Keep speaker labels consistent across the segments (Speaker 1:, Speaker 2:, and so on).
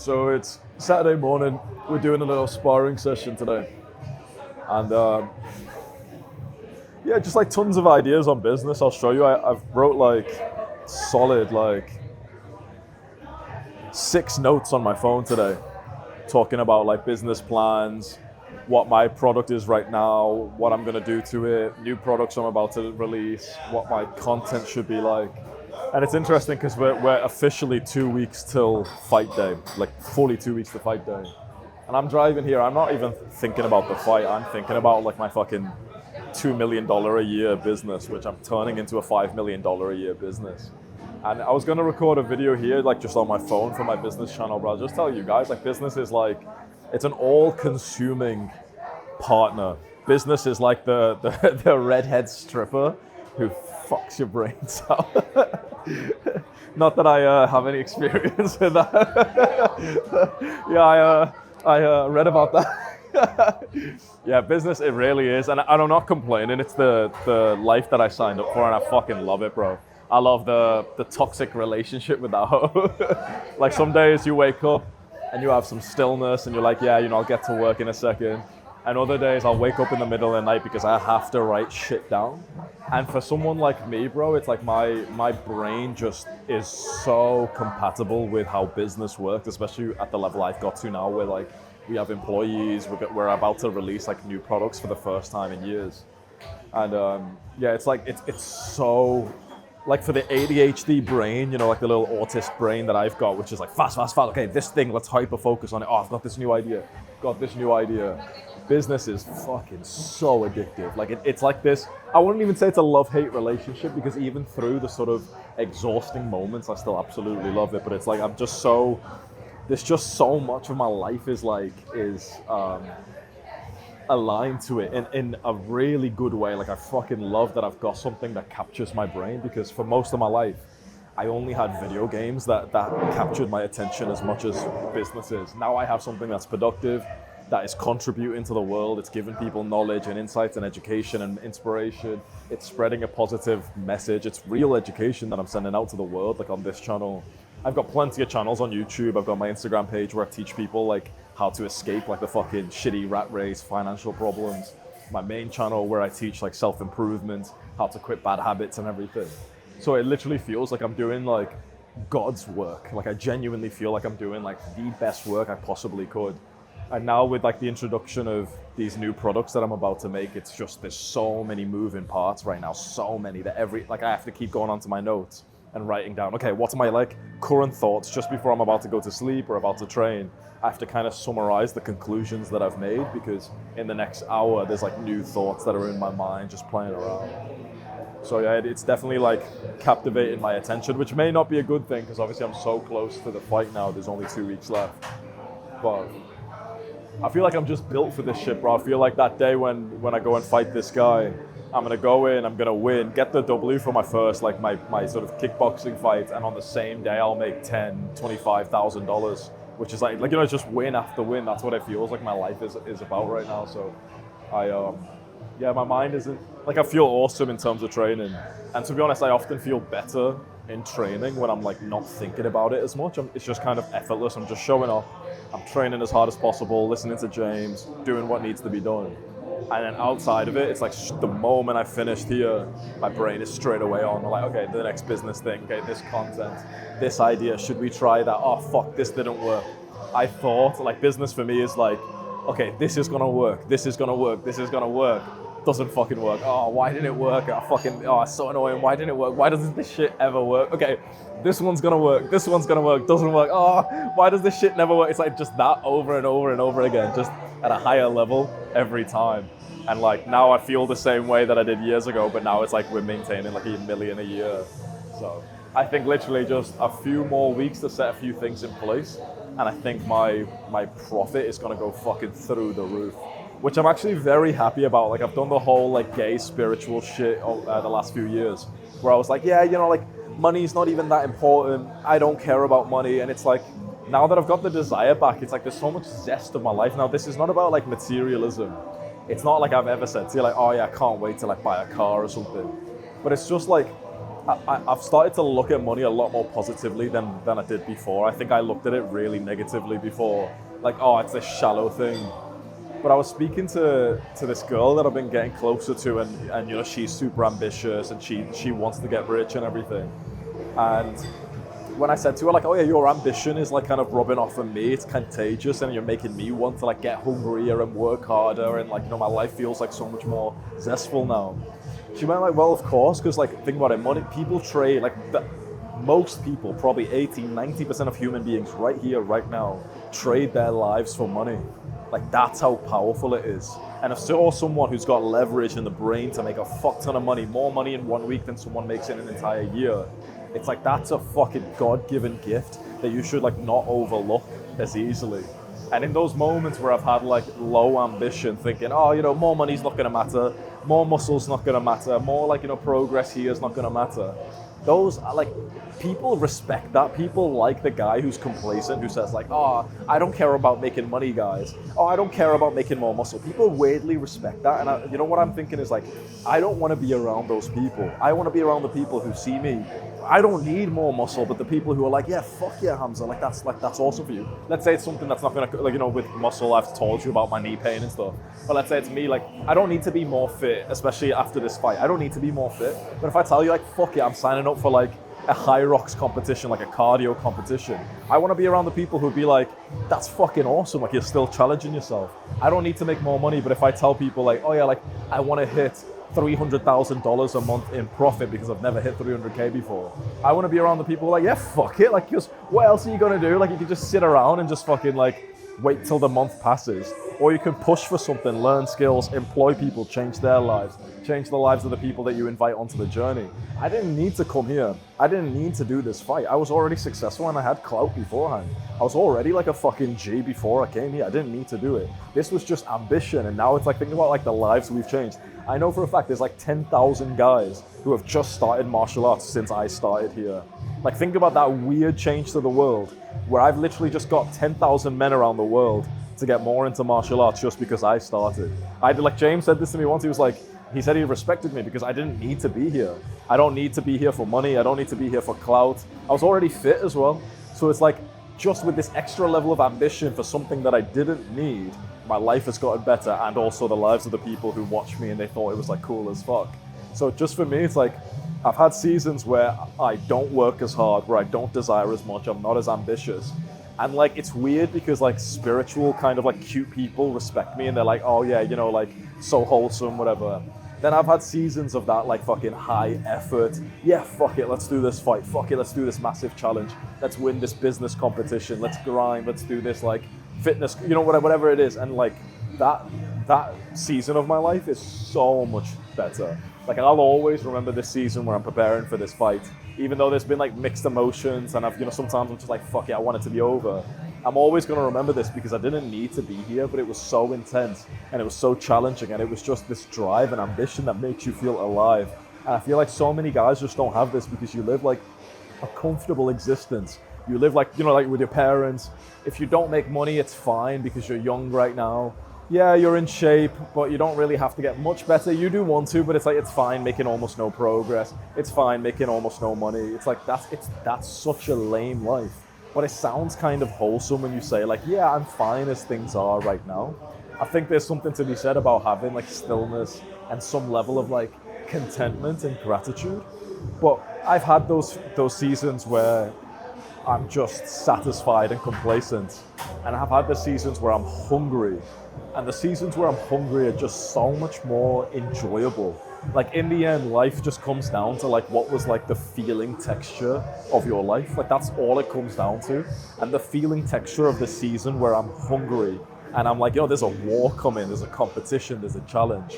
Speaker 1: So it's Saturday morning. We're doing a little sparring session today, and yeah, just like tons of ideas on business. I'll show you. I've wrote like solid like 6 notes on my phone today, talking about like business plans, what my product is right now, what I'm gonna do to it, new products I'm about to release, what my content should be like. And it's interesting because we're officially 2 weeks till fight day, like fully 2 weeks to fight day. And I'm driving here, I'm not even thinking about the fight, I'm thinking about like my fucking $2 million a year business, which I'm turning into a $5 million a year business. And I was gonna record a video here, like just on my phone for my business channel, but I'll just tell you guys, like business is like, it's an all-consuming partner. Business is like the redhead stripper who fucks your brains out. Not that I have any experience with that. Yeah, I read about that. Yeah, business, it really is. And I'm not complaining. It's the life that I signed up for, and I fucking love it, bro. I love the toxic relationship with that hoe. Like some days you wake up and you have some stillness and you're like, yeah, I'll get to work in a second. And other days I'll wake up in the middle of the night because I have to write shit down. And for someone like me, bro, it's like my brain just is so compatible with how business works, especially at the level I've got to now, where like we have employees, we're about to release like new products for the first time in years. And yeah, it's like it's so, like for the ADHD brain, like the little autist brain that I've got, which is like fast. Okay, this thing, let's hyper focus on it. Oh, I've got this new idea. Business is fucking so addictive. Like it's like this, I wouldn't even say it's a love-hate relationship, because even through the sort of exhausting moments, I still absolutely love it. But it's like, there's just so much of my life is aligned to it in a really good way. Like I fucking love that I've got something that captures my brain, because for most of my life, I only had video games that captured my attention as much as businesses. Now I have something that's productive, that is contributing to the world. It's giving people knowledge and insights and education and inspiration. It's spreading a positive message. It's real education that I'm sending out to the world, like on this channel. I've got plenty of channels on YouTube. I've got my Instagram page where I teach people like how to escape like the fucking shitty rat race, financial problems. My main channel where I teach like self-improvement, how to quit bad habits and everything. So it literally feels like I'm doing like God's work. Like I genuinely feel like I'm doing like the best work I possibly could. And now with like the introduction of these new products that I'm about to make, it's just, there's so many moving parts right now, so many that I have to keep going onto my notes and writing down, okay, what's my like current thoughts just before I'm about to go to sleep or about to train. I have to kind of summarize the conclusions that I've made, because in the next hour, there's like new thoughts that are in my mind just playing around. So yeah, it's definitely like captivating my attention, which may not be a good thing, because obviously I'm so close to the fight now. There's only 2 weeks left. But I feel like I'm just built for this shit, bro. I feel like that day when I go and fight this guy, I'm gonna go in, I'm gonna win, get the W for my first, like my sort of kickboxing fight, and on the same day I'll make $10,000-$25,000, which is like just win after win. That's what it feels like my life is about right now. So yeah, my mind isn't, like I feel awesome in terms of training. And to be honest, I often feel better in training when I'm like not thinking about it as much. It's just kind of effortless. I'm just showing up, I'm training as hard as possible, listening to James, doing what needs to be done. And then outside of it, it's like the moment I finished here, my brain is straight away on. I'm like, okay, the next business thing, okay, this content, this idea, should we try that? Oh, fuck, this didn't work. I thought, like business for me is like, okay, this is gonna work, this is gonna work, this is gonna work. Doesn't fucking work. Oh, why didn't it work? It's so annoying. Why didn't it work? Why doesn't this shit ever work? Okay, this one's gonna work. This one's gonna work. Doesn't work. Oh, why does this shit never work? It's like just that over and over and over again, just at a higher level every time. And like now I feel the same way that I did years ago, but now it's like we're maintaining like $1 million a year. So I think literally just a few more weeks to set a few things in place, and I think my profit is gonna go fucking through the roof, which I'm actually very happy about. Like I've done the whole like gay spiritual shit the last few years, where I was like, yeah, like money's not even that important. I don't care about money. And it's like, now that I've got the desire back, it's like there's so much zest of my life now. This is not about like materialism. It's not like I've ever said to you like, oh yeah, I can't wait to like buy a car or something. But it's just like, I've started to look at money a lot more positively than I did before. I think I looked at it really negatively before. Like, oh, it's this shallow thing. But I was speaking to this girl that I've been getting closer to, and you know, she's super ambitious and she wants to get rich and everything. And when I said to her, like, oh yeah, your ambition is like kind of rubbing off on me, it's contagious, and you're making me want to like get hungrier and work harder, and like, you know, my life feels like so much more zestful now. She went like, well, of course, because like, think about it, money, people trade, like most people, probably 80-90% of human beings right here, right now, trade their lives for money. Like, that's how powerful it is. And if you're someone who's got leverage in the brain to make a fuck ton of money, more money in 1 week than someone makes in an entire year, it's like, that's a fucking God-given gift that you should like not overlook as easily. And in those moments where I've had like low ambition, thinking, oh, you know, more money's not gonna matter, more muscle's not gonna matter, more like, you know, progress here is not gonna matter. Those are like, people respect that. People like the guy who's complacent, who says like, oh, I don't care about making money, guys. Oh, I don't care about making more muscle. People weirdly respect that. And you know what I'm thinking is like, I don't want to be around those people. I want to be around the people who see me. I don't need more muscle, but the people who are like, yeah, fuck yeah, Hamza, like that's awesome for you. Let's say it's something that's not gonna, like, you know, with muscle, I've told you about my knee pain and stuff. But let's say it's me, like, I don't need to be more fit, especially after this fight. I don't need to be more fit. But if I tell you, like, fuck yeah, I'm signing up for like a high rocks competition, like a cardio competition, I want to be around the people who'd be like, that's fucking awesome, like you're still challenging yourself. I don't need to make more money, but if I tell people like, oh yeah, like I want to hit $300,000 a month in profit because I've never hit 300K before, I want to be around the people like, yeah, fuck it, like, because what else are you going to do? Like, you can just sit around and just fucking like wait till the month passes, or you can push for something, learn skills, employ people, change their lives, change the lives of the people that you invite onto the journey. I didn't need to come here. I didn't need to do this fight. I was already successful and I had clout beforehand. I was already like a fucking G before I came here. I didn't need to do it. This was just ambition, and now it's like, think about like the lives we've changed. I know for a fact there's like 10,000 guys who have just started martial arts since I started here. Like, think about that weird change to the world, where I've literally just got 10,000 men around the world to get more into martial arts just because I started. Like James said this to me once, he said he respected me because I didn't need to be here. I don't need to be here for money. I don't need to be here for clout. I was already fit as well. So it's like, just with this extra level of ambition for something that I didn't need, my life has gotten better, and also the lives of the people who watched me and they thought it was like cool as fuck. So just for me, it's like, I've had seasons where I don't work as hard, where I don't desire as much, I'm not as ambitious. And like, it's weird because like spiritual kind of like cute people respect me and they're like, oh yeah, you know, like so wholesome, whatever. Then I've had seasons of that like fucking high effort. Yeah, fuck it, let's do this fight. Fuck it, let's do this massive challenge. Let's win this business competition. Let's grind. Let's do this like fitness, you know, whatever it is. And like that season of my life is so much better. Like, I'll always remember this season where I'm preparing for this fight, even though there's been like mixed emotions and I've, you know, sometimes I'm just like, fuck it, I want it to be over. I'm always going to remember this because I didn't need to be here, but it was so intense and it was so challenging, and it was just this drive and ambition that makes you feel alive. And I feel like so many guys just don't have this because you live like a comfortable existence. You live like, you know, like with your parents. If you don't make money, it's fine because you're young right now. Yeah, you're in shape, but you don't really have to get much better. You do want to, but it's like, it's fine making almost no progress. It's fine making almost no money. It's like, that's such a lame life. But it sounds kind of wholesome when you say like, yeah, I'm fine as things are right now. I think there's something to be said about having like stillness and some level of like contentment and gratitude. But I've had those seasons where I'm just satisfied and complacent. And I've had the seasons where I'm hungry. And the seasons where I'm hungry are just so much more enjoyable. Like, in the end, life just comes down to like, what was like the feeling texture of your life? Like, that's all it comes down to. And the feeling texture of the season where I'm hungry and I'm like, you know, there's a war coming, there's a competition, there's a challenge.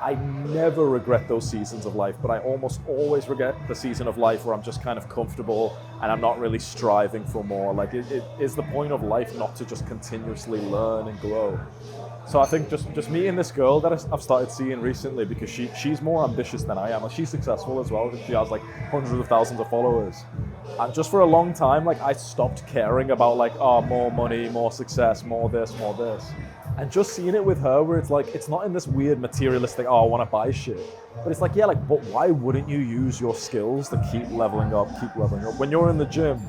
Speaker 1: I never regret those seasons of life, but I almost always regret the season of life where I'm just kind of comfortable and I'm not really striving for more. Like, it is the point of life not to just continuously learn and grow. So I think just me and this girl that I've started seeing recently, because she's more ambitious than I am. Like, she's successful as well. She has like hundreds of thousands of followers. And just for a long time, like, I stopped caring about like, oh, more money, more success, more this, more this. And just seeing it with her where it's like, it's not in this weird materialistic, oh, I want to buy shit. But it's like, yeah, like, but why wouldn't you use your skills to keep leveling up, keep leveling up? When you're in the gym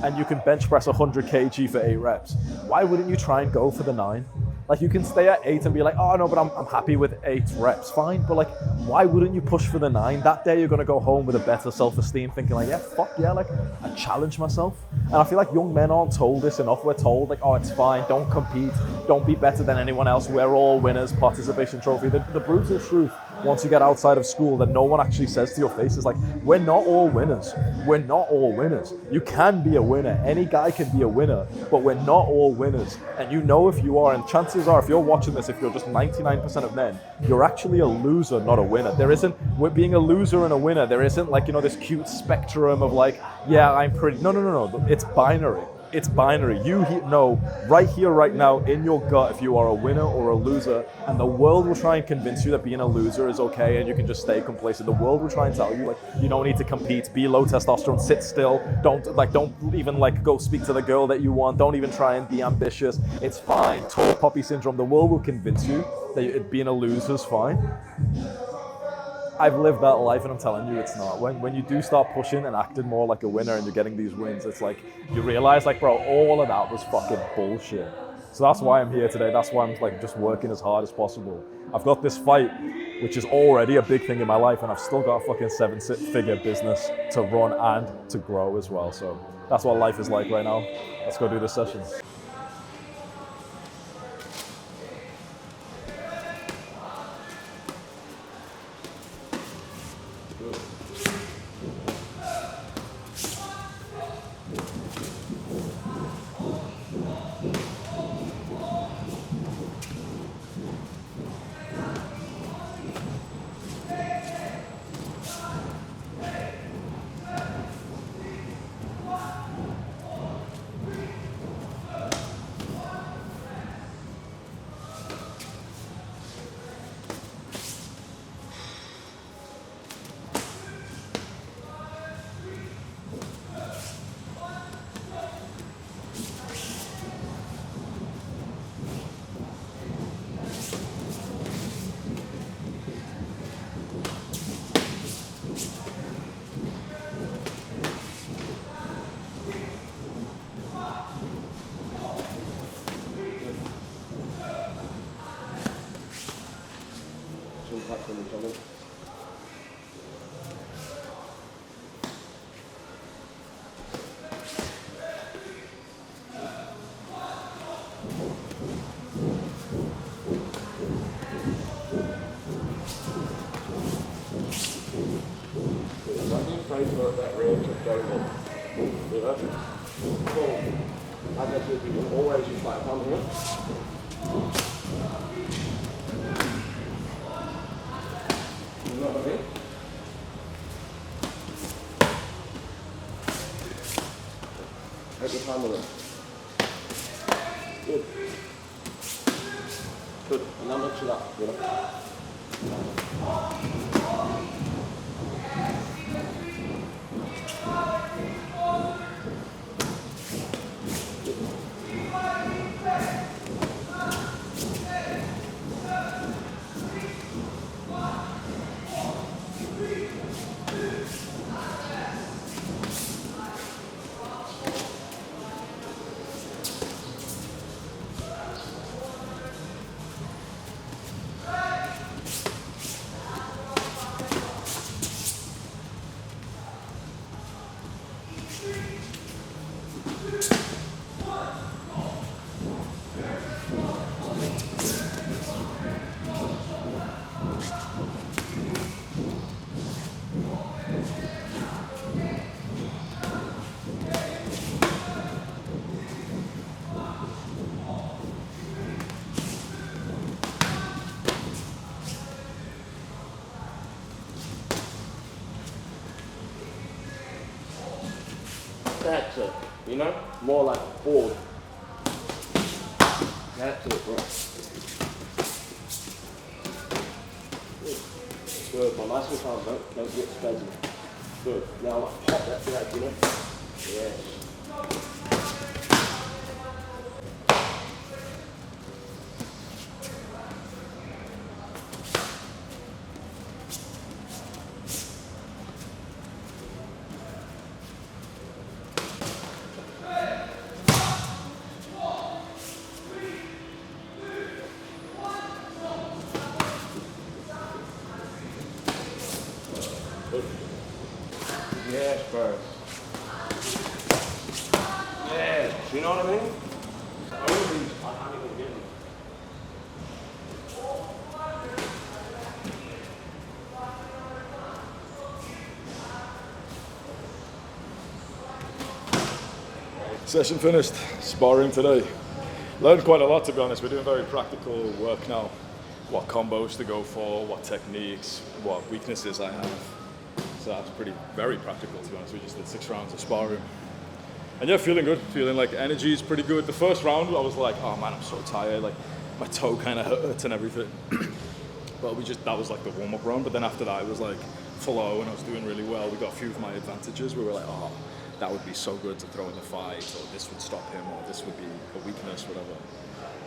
Speaker 1: and you can bench press 100 kg for 8 reps, why wouldn't you try and go for the 9? Like, you can stay at 8 and be like, oh no, but I'm happy with 8 reps, fine. But like, why wouldn't you push for the 9? That day you're gonna go home with a better self-esteem, thinking like, yeah, fuck yeah, like, I challenge myself. And I feel like young men aren't told this enough. We're told like, oh, it's fine, don't compete, don't be better than anyone else, we're all winners, participation trophy. The brutal truth, once you get outside of school, that no one actually says to your face is like, we're not all winners. We're not all winners. You can be a winner. Any guy can be a winner, but we're not all winners. And you know if you are, and chances are, if you're watching this, if you're just 99% of men, you're actually a loser, not a winner. There isn't, we're being a loser and a winner. There isn't like, you know, this cute spectrum of like, yeah, I'm pretty, no. It's binary. It's binary. You know right here, right now, in your gut, if you are a winner or a loser, and the world will try and convince you that being a loser is okay and you can just stay complacent. The world will try and tell you like you don't need to compete, be low testosterone, sit still, don't even like go speak to the girl that you want, don't even try and be ambitious. It's fine. Tall poppy syndrome. The world will convince you that being a loser is fine. I've lived that life and I'm telling you it's not. When you do start pushing and acting more like a winner and you're getting these wins, it's like you realize like, bro, all of that was fucking bullshit. So that's why I'm here today. That's why I'm like just working as hard as possible. I've got this fight, which is already a big thing in my life, and I've still got a fucking 7-figure business to run and to grow as well. So that's what life is like right now. Let's go do this session.
Speaker 2: That range of going, you know. So, as I said, you can always use like a thumb here. You know what I mean? Take your time with it. Good. Good. And now mix it up, you know. That's it, you know? More like forward. That's it, bro. Good, my nice and calm, don't get spasmy. Good, now like pop that back, you know? Yes. first. Yeah, you know what I mean? I can't even get them.
Speaker 1: Session finished. Sparring today. Learned quite a lot, to be honest. We're doing very practical work now. What combos to go for, what techniques, what weaknesses I have. So that's very practical, to be honest. We just did 6 rounds of sparring. And yeah, feeling good. Feeling like energy is pretty good. The first round, I was like, oh man, I'm so tired. Like my toe kind of hurts and everything. But that was like the warm-up round. But then after that, it was like flow and I was doing really well. We got a few of my advantages. We were like, oh, that would be so good to throw in the fight, or this would stop him, or this would be a weakness, whatever.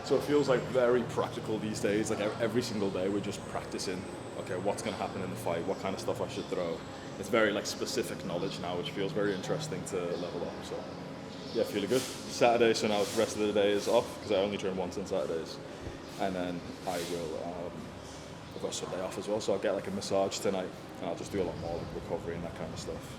Speaker 1: So it feels like very practical these days. Like every single day we're just practicing, okay, what's going to happen in the fight, what kind of stuff I should throw. It's very like specific knowledge now, which feels very interesting to level up. So yeah, feeling good. Saturday, so now the rest of the day is off because I only train once on Saturdays. And then I've got Sunday off as well, so I'll get like a massage tonight and I'll just do a lot more like recovery and that kind of stuff.